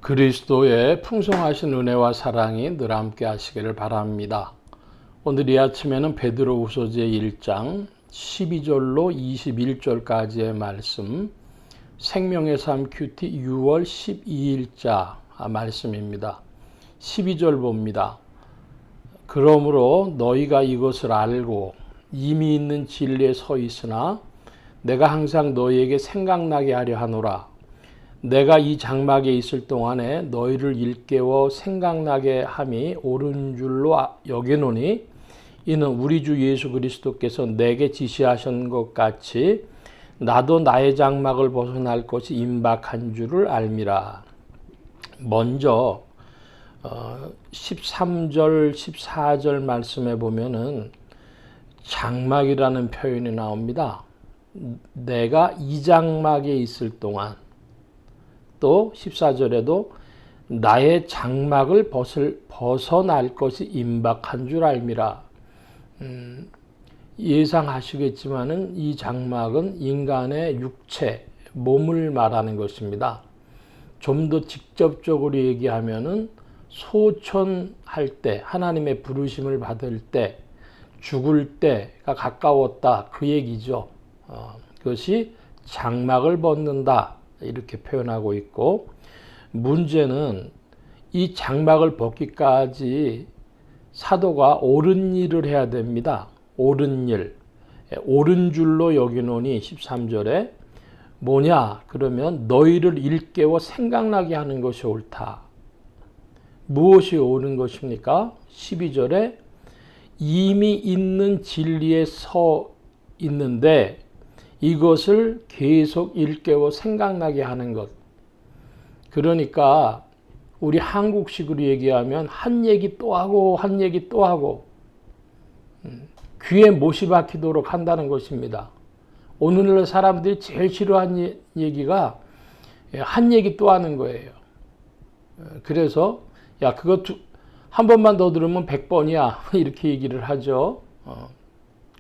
그리스도의 풍성하신 은혜와 사랑이 늘 함께 하시기를 바랍니다. 오늘 이 아침에는 베드로후서서 1장 12절로 21절까지의 말씀, 생명의 삶 큐티 6월 12일자 말씀입니다. 12절 봅니다. 그러므로 너희가 이것을 알고 이미 있는 진리에 서 있으나 내가 항상 너희에게 생각나게 하려 하노라. 내가 이 장막에 있을 동안에 너희를 일깨워 생각나게 함이 옳은 줄로 여기노니 이는 우리 주 예수 그리스도께서 내게 지시하신 것 같이 나도 나의 장막을 벗어날 것이 임박한 줄을 알미라. 먼저 13절 14절 말씀에 보면은 장막이라는 표현이 나옵니다. 내가 이 장막에 있을 동안, 또 14절에도 나의 장막을 벗어날 것이 임박한 줄 알미라. 예상하시겠지만은 이 장막은 인간의 육체, 몸을 말하는 것입니다. 좀 더 직접적으로 얘기하면은 소천할 때, 하나님의 부르심을 받을 때, 죽을 때가 가까웠다, 그 얘기죠. 그것이 장막을 벗는다, 이렇게 표현하고 있고, 문제는 이 장막을 벗기까지 사도가 옳은 일을 해야 됩니다. 옳은 일, 옳은 줄로 여기노니 13절에 뭐냐? 그러면 너희를 일깨워 생각나게 하는 것이 옳다. 무엇이 옳은 것입니까? 12절에 이미 있는 진리에 서 있는데 이것을 계속 일깨워 생각나게 하는 것. 그러니까 우리 한국식으로 얘기하면 한 얘기 또 하고 한 얘기 또 하고 귀에 못이 박히도록 한다는 것입니다. 오늘날 사람들이 제일 싫어하는 얘기가 한 얘기 또 하는 거예요. 그래서 야, 그거 한 번만 더 들으면 100번이야 이렇게 얘기를 하죠.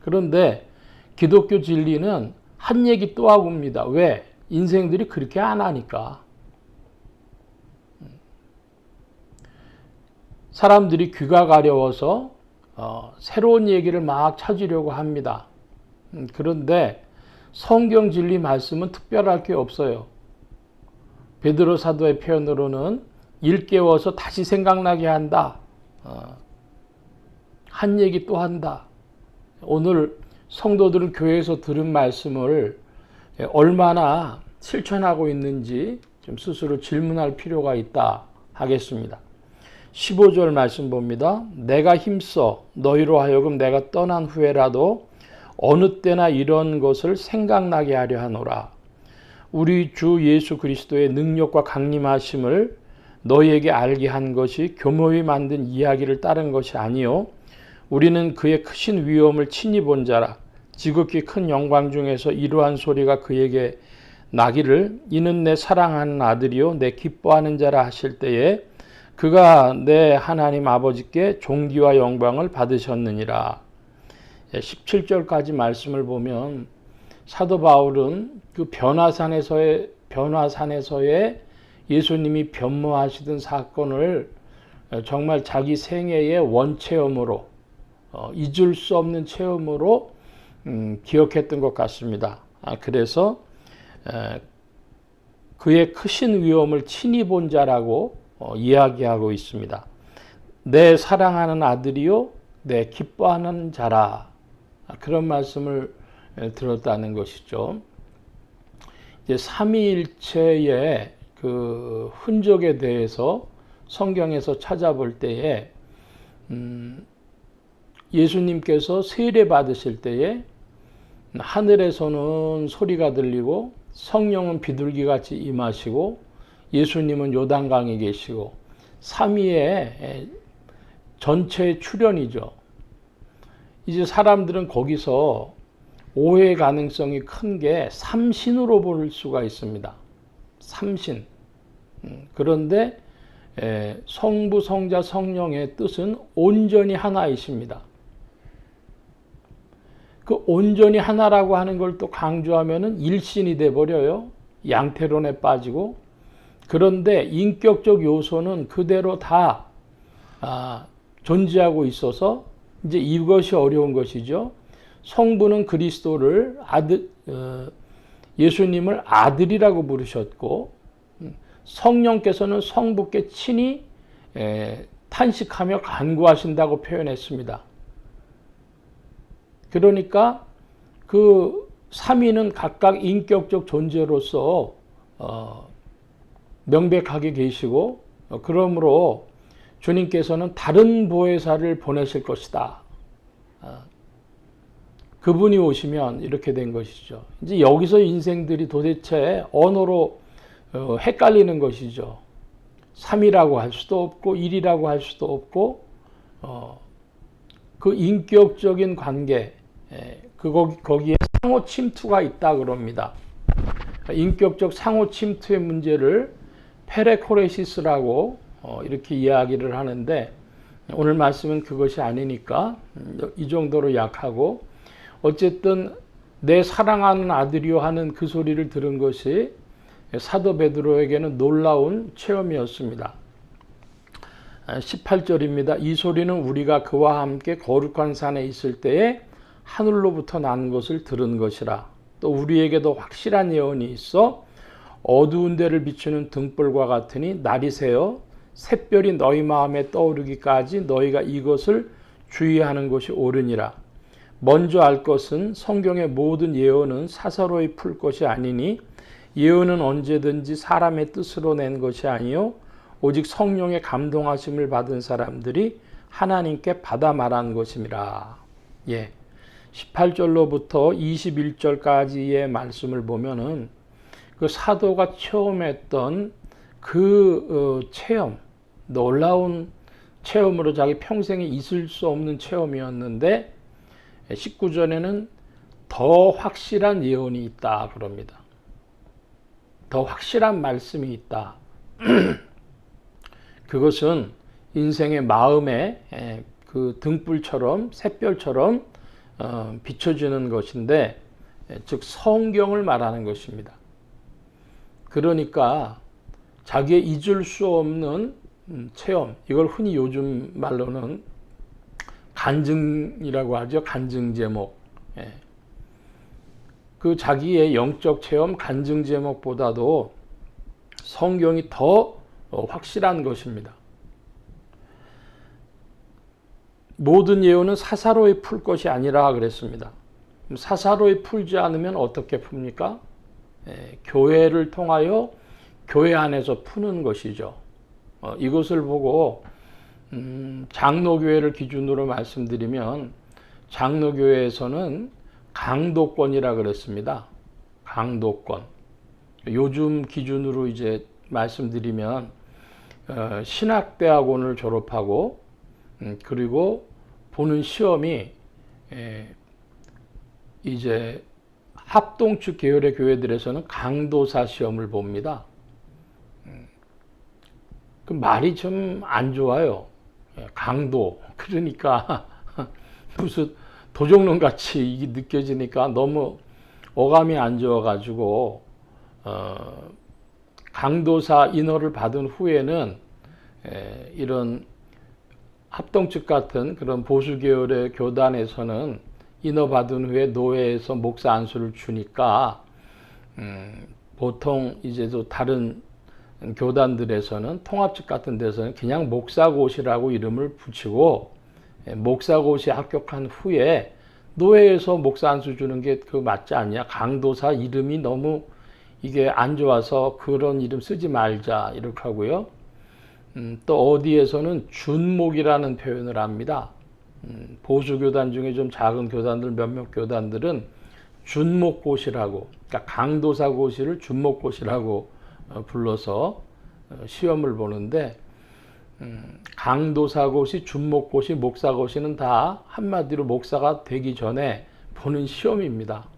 그런데 기독교 진리는 한 얘기 또 하고입니다. 왜? 인생들이 그렇게 안 하니까. 사람들이 귀가 가려워서 새로운 얘기를 막 찾으려고 합니다. 그런데 성경 진리 말씀은 특별할 게 없어요. 베드로 사도의 표현으로는 일깨워서 다시 생각나게 한다. 한 얘기 또 한다. 오늘 성도들은 교회에서 들은 말씀을 얼마나 실천하고 있는지 좀 스스로 질문할 필요가 있다 하겠습니다. 15절 말씀 봅니다. 내가 힘써 너희로 하여금 내가 떠난 후에라도 어느 때나 이런 것을 생각나게 하려 하노라. 우리 주 예수 그리스도의 능력과 강림하심을 너희에게 알게 한 것이 교묘히 만든 이야기를 따른 것이 아니요 우리는 그의 크신 위엄을 친히 본 자라. 지극히 큰 영광 중에서 이러한 소리가 그에게 나기를 이는 내 사랑하는 아들이요 내 기뻐하는 자라 하실 때에 그가 내 하나님 아버지께 존귀와 영광을 받으셨느니라. 17절까지 말씀을 보면 사도 바울은 그 변화산에서의 예수님이 변모하시던 사건을 정말 자기 생애의 원체험으로 잊을 수 없는 체험으로 기억했던 것 같습니다. 그래서 그의 크신 위엄을 친히 본 자라고 이야기하고 있습니다. 내 사랑하는 아들이요 내 기뻐하는 자라. 그런 말씀을 들었다는 것이죠. 이제 삼위일체의 그 흔적에 대해서 성경에서 찾아볼 때에 예수님께서 세례 받으실 때에 하늘에서는 소리가 들리고 성령은 비둘기같이 임하시고 예수님은 요단강에 계시고 삼위의 전체의 출현이죠. 이제 사람들은 거기서 오해 가능성이 큰 게 삼신으로 볼 수가 있습니다. 삼신. 그런데 성부, 성자, 성령의 뜻은 온전히 하나이십니다. 그 온전히 하나라고 하는 걸 또 강조하면은 일신이 돼버려요. 양태론에 빠지고 그런데 인격적 요소는 그대로 다 존재하고 있어서 이제 이것이 어려운 것이죠. 성부는 그리스도를 예수님을 아들이라고 부르셨고 성령께서는 성부께 친히 탄식하며 간구하신다고 표현했습니다. 그러니까 그 삼위는 각각 인격적 존재로서 명백하게 계시고 그러므로 주님께서는 다른 보혜사를 보내실 것이다. 그분이 오시면 이렇게 된 것이죠. 이제 여기서 인생들이 도대체 언어로 헷갈리는 것이죠. 3이라고 할 수도 없고 1이라고 할 수도 없고 그 인격적인 관계 거기에 상호 침투가 있다 그럽니다. 인격적 상호 침투의 문제를 페레코레시스라고 이렇게 이야기를 하는데 오늘 말씀은 그것이 아니니까 이 정도로 약하고 어쨌든 내 사랑하는 아들이요 하는 그 소리를 들은 것이 사도 베드로에게는 놀라운 체험이었습니다. 18절입니다. 이 소리는 우리가 그와 함께 거룩한 산에 있을 때에 하늘로부터 난 것을 들은 것이라. 또 우리에게도 확실한 예언이 있어 어두운 데를 비추는 등불과 같으니 날이 새어 샛별이 너희 마음에 떠오르기까지 너희가 이것을 주의하는 것이 옳으니라. 먼저 알 것은 성경의 모든 예언은 사사로이 풀 것이 아니니 예언은 언제든지 사람의 뜻으로 낸 것이 아니요 오직 성령의 감동하심을 받은 사람들이 하나님께 받아 말한 것임이라. 18절로부터 21절까지의 말씀을 보면은 그 사도가 체험했던 그 체험, 놀라운 체험으로 자기 평생에 있을 수 없는 체험이었는데 19절에는 더 확실한 예언이 있다 그럽니다. 더 확실한 말씀이 있다. 그것은 인생의 마음에 그 등불처럼 샛별처럼 비춰지는 것인데 즉 성경을 말하는 것입니다. 그러니까 자기의 잊을 수 없는 체험, 이걸 흔히 요즘 말로는 간증이라고 하죠. 간증 제목. 그 자기의 영적 체험, 간증 제목보다도 성경이 더 확실한 것입니다. 모든 예언은 사사로이 풀 것이 아니라 그랬습니다. 사사로이 풀지 않으면 어떻게 풉니까? 교회를 통하여 교회 안에서 푸는 것이죠. 이것을 보고 장로교회를 기준으로 말씀드리면 장로교회에서는 강도권이라 그랬습니다. 강도권. 요즘 기준으로 이제 말씀드리면 신학대학원을 졸업하고 그리고 보는 시험이 이제 합동측 계열의 교회들에서는 강도사 시험을 봅니다. 그 말이 좀 안 좋아요. 강도. 그러니까 무슨 도적론 같이 이게 느껴지니까 너무 어감이 안 좋아가지고 강도사 인허를 받은 후에는 이런 합동측 같은 그런 보수 계열의 교단에서는 인허 받은 후에 노회에서 목사 안수를 주니까 보통 이제 또 다른 교단들에서는 통합측 같은 데서는 그냥 목사고시라고 이름을 붙이고 목사고시 합격한 후에 노회에서 목사 안수 주는 게 그 맞지 않냐. 강도사 이름이 너무 이게 안 좋아서 그런 이름 쓰지 말자 이렇게 하고요. 또 어디에서는 준목이라는 표현을 합니다. 보수 교단 중에 좀 작은 교단들 몇몇 교단들은 준목고시라고, 그러니까 강도사 고시를 준목고시라고 불러서 시험을 보는데 강도사고시, 준목고시, 목사고시는 다 한마디로 목사가 되기 전에 보는 시험입니다.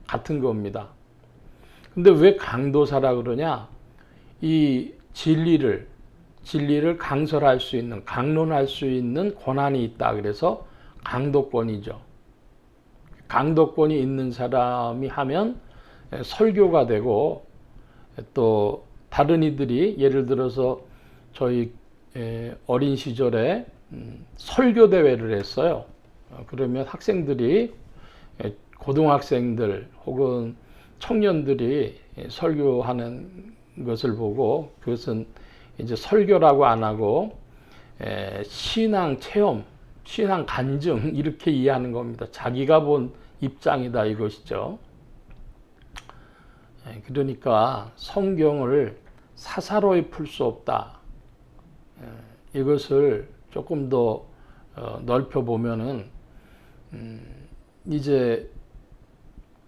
같은 겁니다. 근데 왜 강도사라 그러냐? 이 진리를 강설할 수 있는, 강론할 수 있는 권한이 있다. 그래서 강도권이죠. 강도권이 있는 사람이 하면 설교가 되고 또 다른 이들이 예를 들어서 저희 어린 시절에 설교 대회를 했어요. 그러면 학생들이 고등학생들 혹은 청년들이 설교하는 것을 보고 그것은 이제 설교라고 안 하고 신앙 체험, 신앙 간증 이렇게 이해하는 겁니다. 자기가 본 입장이다 이것이죠. 그러니까 성경을 사사로이 풀 수 없다. 이것을 조금 더 넓혀 보면은 이제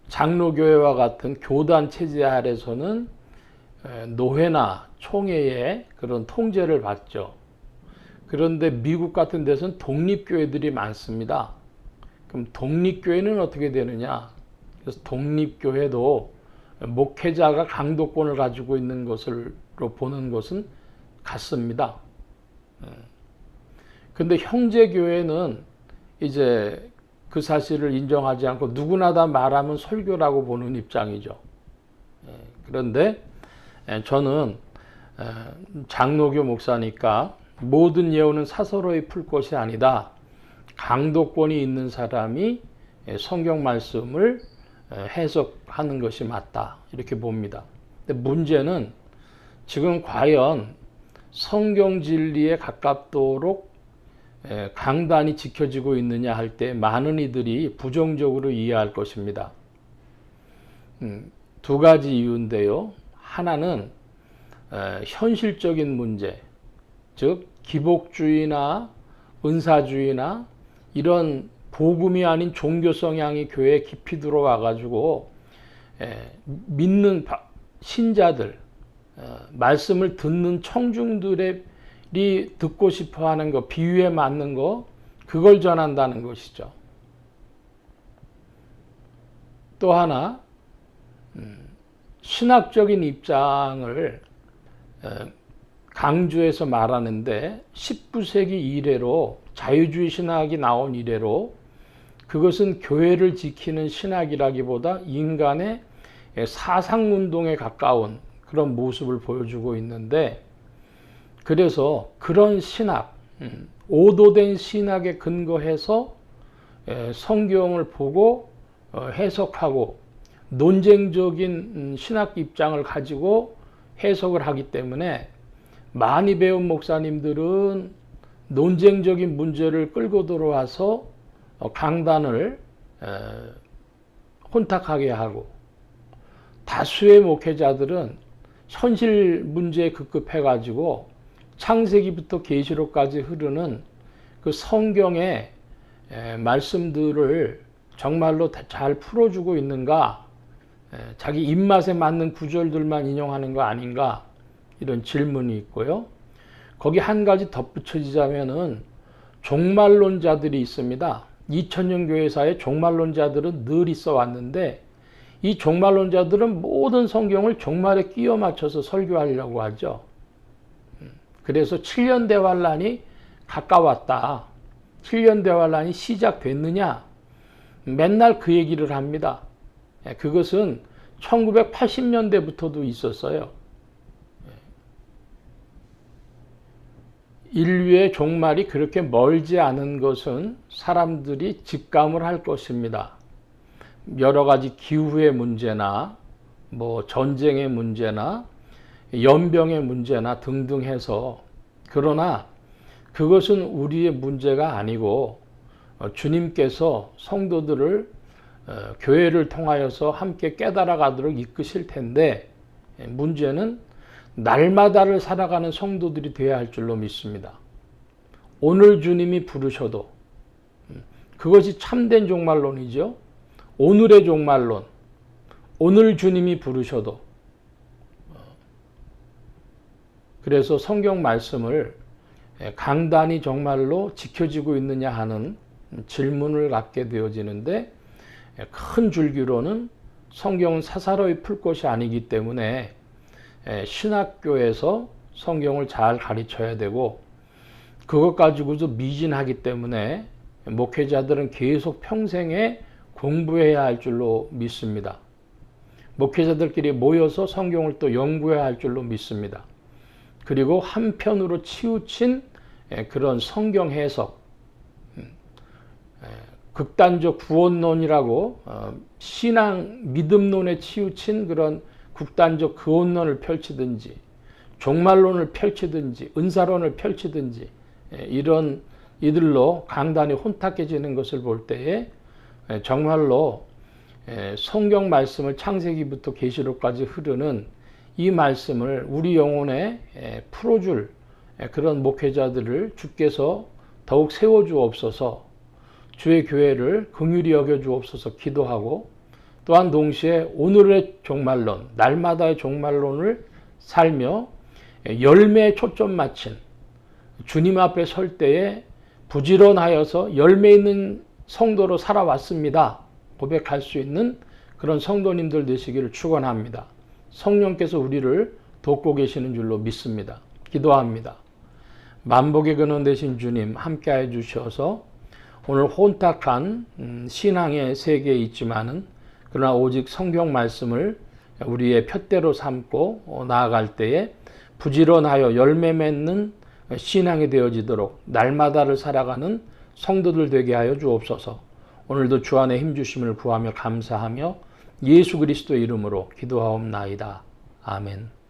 장로교회와 같은 교단 체제 아래서는 노회나 총회의 그런 통제를 받죠. 그런데 미국 같은 데서는 독립교회들이 많습니다. 그럼 독립교회는 어떻게 되느냐? 그래서 독립교회도 목회자가 강도권을 가지고 있는 것으로 보는 것은 같습니다. 근데 형제교회는 이제 그 사실을 인정하지 않고 누구나 다 말하면 설교라고 보는 입장이죠. 그런데 저는 장로교 목사니까 모든 예언은 사서로이 풀 것이 아니다. 강도권이 있는 사람이 성경 말씀을 해석하는 것이 맞다. 이렇게 봅니다. 근데 문제는 지금 과연 성경 진리에 가깝도록 강단이 지켜지고 있느냐 할 때 많은 이들이 부정적으로 이해할 것입니다. 두 가지 이유인데요. 하나는 현실적인 문제, 즉 기복주의나 은사주의나 이런 복음이 아닌 종교 성향이 교회에 깊이 들어와 가지고 믿는 신자들, 말씀을 듣는 청중들이 듣고 싶어 하는 거, 비유에 맞는 거, 그걸 전한다는 것이죠. 또 하나, 신학적인 입장을 강조해서 말하는데 19세기 이래로 자유주의 신학이 나온 이래로 그것은 교회를 지키는 신학이라기보다 인간의 사상운동에 가까운 그런 모습을 보여주고 있는데, 그래서 그런 신학, 오도된 신학에 근거해서 성경을 보고 해석하고 논쟁적인 신학 입장을 가지고 해석을 하기 때문에 많이 배운 목사님들은 논쟁적인 문제를 끌고 들어와서 강단을 혼탁하게 하고, 다수의 목회자들은 현실 문제에 급급해 가지고 창세기부터 계시록까지 흐르는 그 성경의 말씀들을 정말로 잘 풀어주고 있는가, 자기 입맛에 맞는 구절들만 인용하는 거 아닌가, 이런 질문이 있고요. 거기 한 가지 덧붙여지자면은 종말론자들이 있습니다. 2000년 교회사에 종말론자들은 늘 있어 왔는데, 이 종말론자들은 모든 성경을 종말에 끼워 맞춰서 설교하려고 하죠. 그래서 7년 대환란이 가까웠다. 7년 대환란이 시작됐느냐? 맨날 그 얘기를 합니다. 그것은 1980년대부터도 있었어요. 인류의 종말이 그렇게 멀지 않은 것은 사람들이 직감을 할 것입니다. 여러 가지 기후의 문제나 뭐 전쟁의 문제나 연병의 문제나 등등 해서, 그러나 그것은 우리의 문제가 아니고 주님께서 성도들을 교회를 통하여서 함께 깨달아 가도록 이끄실 텐데, 문제는 날마다를 살아가는 성도들이 되어야 할 줄로 믿습니다. 오늘 주님이 부르셔도, 그것이 참된 종말론이죠. 오늘의 종말론, 오늘 주님이 부르셔도. 그래서 성경 말씀을 강단이 정말로 지켜지고 있느냐 하는 질문을 갖게 되어지는데, 큰 줄기로는 성경은 사사로이 풀 것이 아니기 때문에 신학교에서 성경을 잘 가르쳐야 되고, 그것 가지고도 미진하기 때문에 목회자들은 계속 평생에 공부해야 할 줄로 믿습니다. 목회자들끼리 모여서 성경을 또 연구해야 할 줄로 믿습니다. 그리고 한편으로 치우친 그런 성경 해석, 극단적 구원론이라고 신앙 믿음론에 치우친 그런 극단적 구원론을 펼치든지 종말론을 펼치든지 은사론을 펼치든지 이런 이들로 강단이 혼탁해지는 것을 볼 때에 정말로 성경 말씀을 창세기부터 계시록까지 흐르는 이 말씀을 우리 영혼에 풀어줄 그런 목회자들을 주께서 더욱 세워주옵소서, 주의 교회를 긍휼히 여겨주옵소서 기도하고, 또한 동시에 오늘의 종말론, 날마다의 종말론을 살며 열매에 초점 맞춘 주님 앞에 설 때에 부지런하여서 열매 있는 성도로 살아왔습니다 고백할 수 있는 그런 성도님들 되시기를 축원합니다. 성령께서 우리를 돕고 계시는 줄로 믿습니다. 기도합니다. 만복의 근원 되신 주님 함께해 주셔서 오늘 혼탁한 신앙의 세계에 있지만은 그러나 오직 성경 말씀을 우리의 푯대로 삼고 나아갈 때에 부지런하여 열매 맺는 신앙이 되어지도록 날마다를 살아가는 성도들 되게 하여 주옵소서. 오늘도 주 안에 힘주심을 구하며 감사하며 예수 그리스도 이름으로 기도하옵나이다. 아멘.